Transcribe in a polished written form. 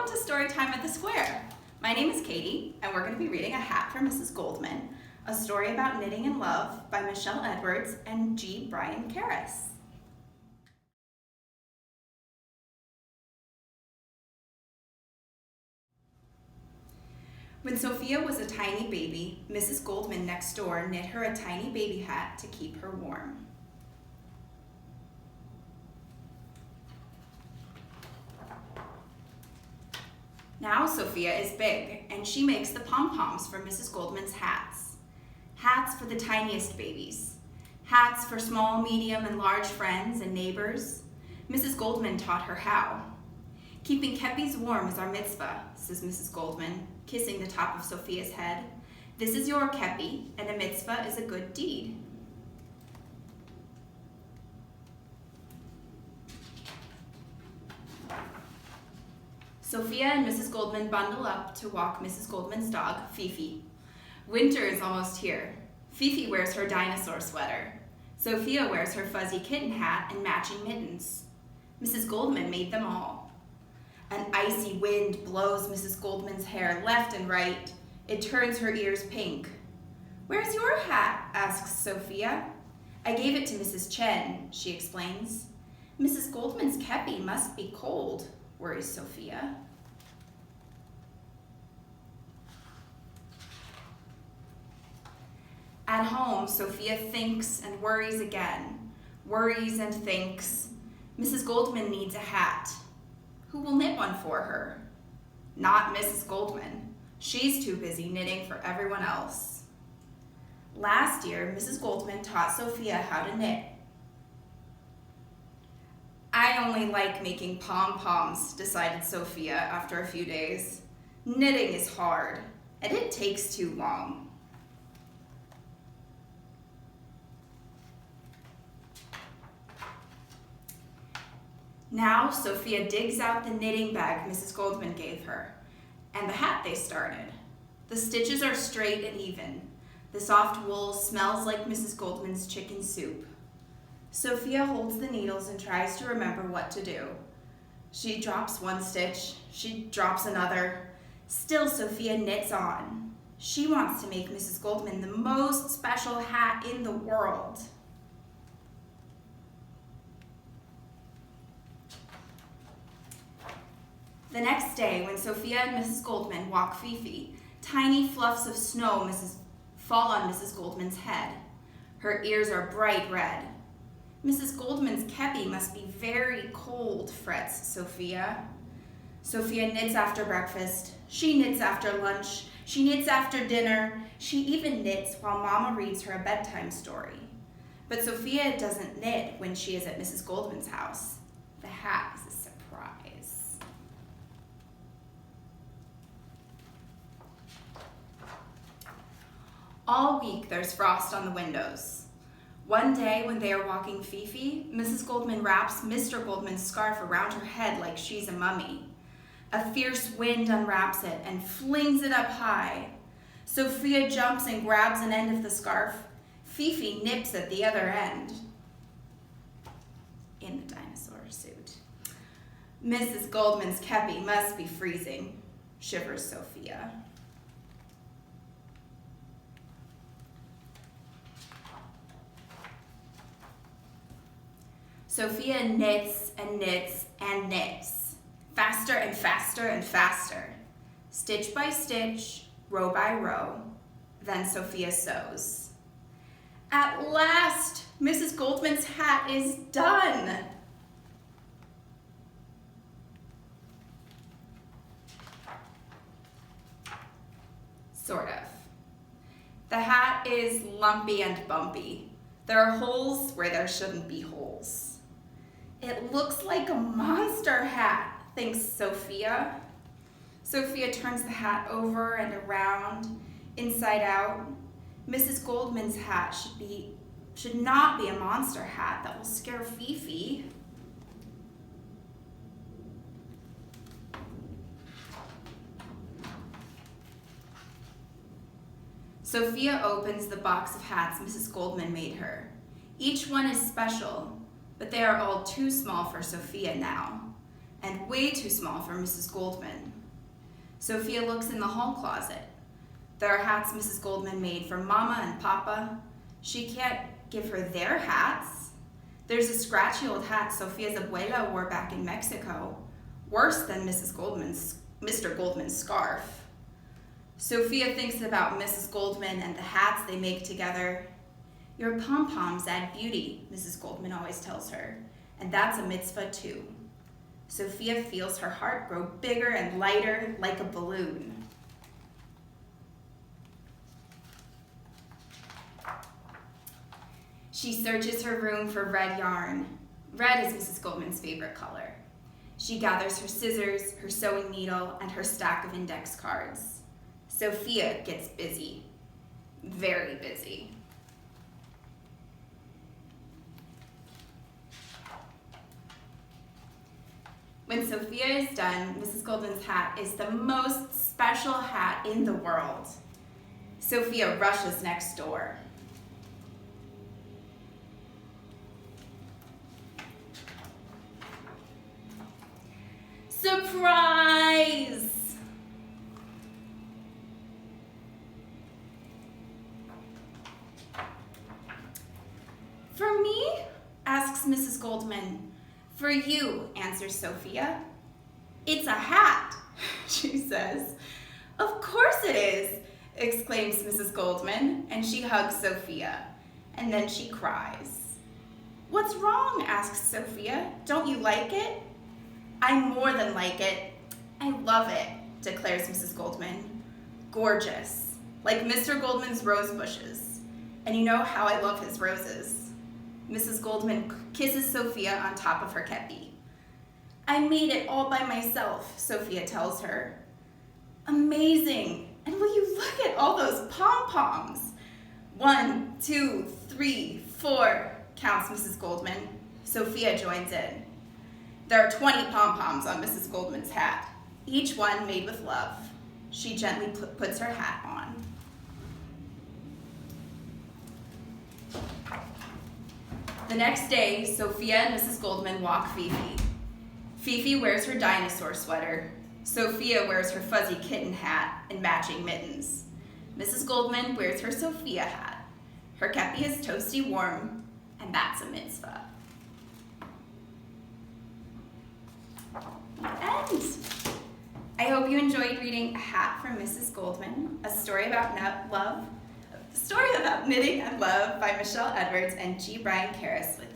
Welcome to Storytime at the Square. My name is Katie, and we're going to be reading A Hat for Mrs. Goldman, a story about knitting and love by Michelle Edwards and G. Brian Karras. When Sophia was a tiny baby, Mrs. Goldman next door knit her a tiny baby hat to keep her warm. Now Sophia is big, and she makes the pom-poms for Mrs. Goldman's hats. Hats for the tiniest babies. Hats for small, medium, and large friends and neighbors. Mrs. Goldman taught her how. Keeping kepis warm is our mitzvah, says Mrs. Goldman, kissing the top of Sophia's head. This is your kepi, and a mitzvah is a good deed. Sophia and Mrs. Goldman bundle up to walk Mrs. Goldman's dog, Fifi. Winter is almost here. Fifi wears her dinosaur sweater. Sophia wears her fuzzy kitten hat and matching mittens. Mrs. Goldman made them all. An icy wind blows Mrs. Goldman's hair left and right. It turns her ears pink. "Where's your hat?" asks Sophia. "I gave it to Mrs. Chen," she explains. "Mrs. Goldman's kepi must be cold," worries Sophia. At home, Sophia thinks and worries again, worries and thinks. Mrs. Goldman needs a hat. Who will knit one for her? Not Mrs. Goldman. She's too busy knitting for everyone else. Last year, Mrs. Goldman taught Sophia how to knit. "I only like making pom-poms," decided Sophia after a few days. "Knitting is hard, and it takes too long." Now Sophia digs out the knitting bag Mrs. Goldman gave her, and the hat they started. The stitches are straight and even. The soft wool smells like Mrs. Goldman's chicken soup. Sophia holds the needles and tries to remember what to do. She drops one stitch, she drops another. Still Sophia knits on. She wants to make Mrs. Goldman the most special hat in the world. The next day, when Sophia and Mrs. Goldman walk Fifi, tiny fluffs of snow fall on Mrs. Goldman's head. Her ears are bright red. "Mrs. Goldman's kepi must be very cold," frets Sophia. Sophia knits after breakfast. She knits after lunch. She knits after dinner. She even knits while Mama reads her a bedtime story. But Sophia doesn't knit when she is at Mrs. Goldman's house. The hat is a surprise. All week there's frost on the windows. One day when they are walking Fifi, Mrs. Goldman wraps Mr. Goldman's scarf around her head like she's a mummy. A fierce wind unwraps it and flings it up high. Sophia jumps and grabs an end of the scarf. Fifi nips at the other end. In the dinosaur suit. "Mrs. Goldman's kepi must be freezing," shivers Sophia. Sophia knits and knits and knits, faster and faster and faster, stitch by stitch, row by row. Then Sophia sews. At last, Mrs. Goldman's hat is done. Sort of. The hat is lumpy and bumpy. There are holes where there shouldn't be holes. "It looks like a monster hat," thinks Sophia. Sophia turns the hat over and around, inside out. Mrs. Goldman's hat should not be a monster hat that will scare Fifi. Sophia opens the box of hats Mrs. Goldman made her. Each one is special, but they are all too small for Sophia now. and way too small for Mrs. Goldman. Sophia looks in the hall closet. There are hats Mrs. Goldman made for Mama and Papa. She can't give her their hats. There's a scratchy old hat Sophia's abuela wore back in Mexico, worse than Mr. Goldman's scarf. Sophia thinks about Mrs. Goldman and the hats they make together. Your pom-poms add beauty, Mrs. Goldman always tells her, and that's a mitzvah too. Sophia feels her heart grow bigger and lighter like a balloon. She searches her room for red yarn. Red is Mrs. Goldman's favorite color. She gathers her scissors, her sewing needle, and her stack of index cards. Sophia gets busy, very busy. When Sophia is done, Mrs. Goldman's hat is the most special hat in the world. Sophia rushes next door. Surprise! For me? Asks Mrs. Goldman. For you, answers Sophia. It's a hat, she says. Of course it is, exclaims Mrs. Goldman, and she hugs Sophia, and then she cries. What's wrong? Asks Sophia. Don't you like it? I more than like it. I love it, declares Mrs. Goldman. Gorgeous, like Mr. Goldman's rose bushes. And you know how I love his roses. Mrs. Goldman kisses Sophia on top of her kepi. I made it all by myself, Sophia tells her. Amazing, and will you look at all those pom-poms? 1, 2, 3, 4, counts Mrs. Goldman. Sophia joins in. There are 20 pom-poms on Mrs. Goldman's hat, each one made with love. She gently puts her hat on. The next day, Sophia and Mrs. Goldman walk Fifi. Fifi wears her dinosaur sweater. Sophia wears her fuzzy kitten hat and matching mittens. Mrs. Goldman wears her Sophia hat. Her kepi is toasty warm, and that's a mitzvah. End. I hope you enjoyed reading A Hat from Mrs. Goldman, a story about knitting and love by Michelle Edwards and G. Brian Karras with